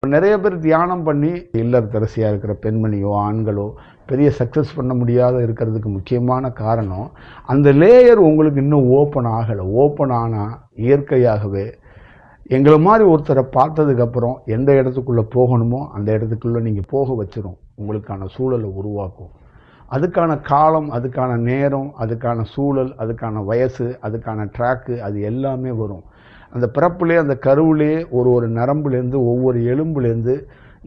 நிறைய பேர் தியானம் பண்ணி இல்லத்தரசியாக இருக்கிற பெண்மணியோ ஆண்களோ பெரிய சக்ஸஸ் பண்ண முடியாத இருக்கிறதுக்கு முக்கியமான காரணம் அந்த லேயர் உங்களுக்கு இன்னும் ஓப்பன் ஆகலை. ஓப்பன் ஆனால் இயற்கையாகவே எங்களை மாதிரி ஒருத்தரை பார்த்ததுக்கப்புறம் எந்த இடத்துக்குள்ளே போகணுமோ அந்த இடத்துக்குள்ளே நீங்கள் போக வச்சிரும். உங்களுக்கான சூழலை உருவாக்கும். அதுக்கான காலம், அதுக்கான நேரம், அதுக்கான சூழல், அதுக்கான வயசு, அதுக்கான ட்ராக்கு, அது எல்லாமே வரும். அந்த பிறப்புலே அந்த கருவிலே ஒரு நரம்புலேருந்து ஒவ்வொரு எலும்புலேருந்து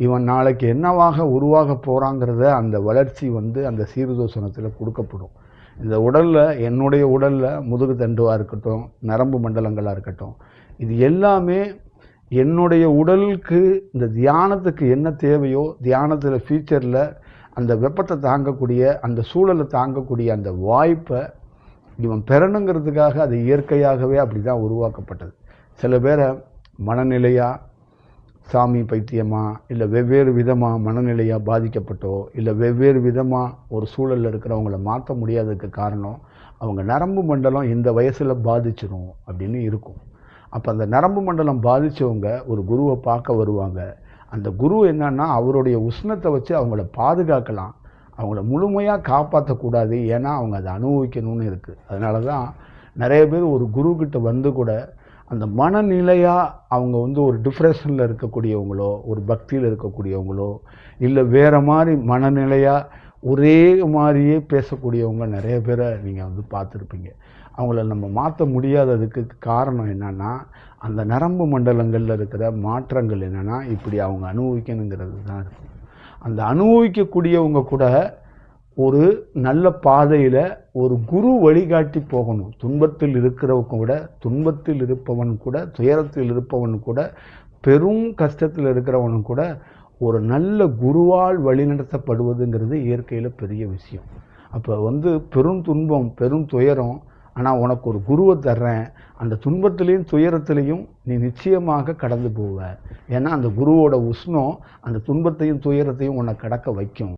இவன் நாளைக்கு என்னவாக உருவாக போகிறாங்கிறத அந்த வளர்ச்சி அந்த சீர்தோசனத்தில் கொடுக்கப்படும். இந்த உடலில், என்னுடைய உடலில் முதுகு தண்டுவாக இருக்கட்டும், நரம்பு மண்டலங்களாக இருக்கட்டும், இது எல்லாமே என்னுடைய உடலுக்கு இந்த தியானத்துக்கு என்ன தேவையோ, தியானத்தில் ஃபியூச்சரில் அந்த வெப்பத்தை தாங்கக்கூடிய, அந்த சூழலை தாங்கக்கூடிய அந்த வாய்ப்பை இவன் பெறணுங்கிறதுக்காக அது இயற்கையாகவே அப்படி தான் உருவாக்கப்பட்டது. சில பேரை மனநிலையாக சாமி பைத்தியமாக இல்லை வெவ்வேறு விதமாக மனநிலையாக பாதிக்கப்பட்டோ இல்லை வெவ்வேறு விதமாக ஒரு சூழலில் இருக்கிறவங்கள மாற்ற முடியாததுக்கு காரணம் அவங்க நரம்பு மண்டலம் இந்த வயசில் பாதிச்சிடும் அப்படின்னு இருக்கும். அப்போ அந்த நரம்பு மண்டலம் பாதித்தவங்க ஒரு குருவை பார்க்க வருவாங்க. அந்த குரு என்னன்னா அவருடைய உஷ்ணத்தை வச்சு அவங்கள பாதுகாக்கலாம், அவங்கள முழுமையாக காப்பாற்றக்கூடாது. ஏன்னா அவங்க அதை அனுபவிக்கணும்னு இருக்குது. அதனால தான் நிறைய பேர் ஒரு குருக்கிட்ட வந்து கூட அந்த மனநிலையாக அவங்க ஒரு டிப்ரெஷனில் இருக்கக்கூடியவங்களோ, ஒரு பக்தியில் இருக்கக்கூடியவங்களோ, இல்லை வேறு மாதிரி மனநிலையாக ஒரே மாதிரியே பேசக்கூடியவங்க நிறைய பேரை நீங்கள் பார்த்துருப்பீங்க. அவங்கள நம்ம மாற்ற முடியாததுக்கு காரணம் என்னென்னா அந்த நரம்பு மண்டலங்களில் இருக்கிற மாற்றங்கள் என்னென்னா இப்படி அவங்க அனுபவிக்கணுங்கிறது தான் இருக்கும். அந்த அனுபவிக்கக்கூடியவங்க கூட ஒரு நல்ல பாதையில் ஒரு குரு வழிகாட்டி போகணும். துன்பத்தில் இருக்கிறவங்க கூட, துன்பத்தில் இருப்பவன் கூட, துயரத்தில் இருப்பவன் கூட, பெரும் கஷ்டத்தில் இருக்கிறவன் கூட ஒரு நல்ல குருவால் வழிநடத்தப்படுவதுங்கிறது இயற்கையில் பெரிய விஷயம். அப்போ பெரும் துன்பம், பெரும் துயரம், ஆனால் உனக்கு ஒரு குருவை தர்றேன், அந்த துன்பத்திலையும் துயரத்திலையும் நீ நிச்சயமாக கடந்து போவ. ஏன்னா அந்த குருவோட உஷ்ணம் அந்த துன்பத்தையும் துயரத்தையும் உன்னை கடக்க வைக்கும்.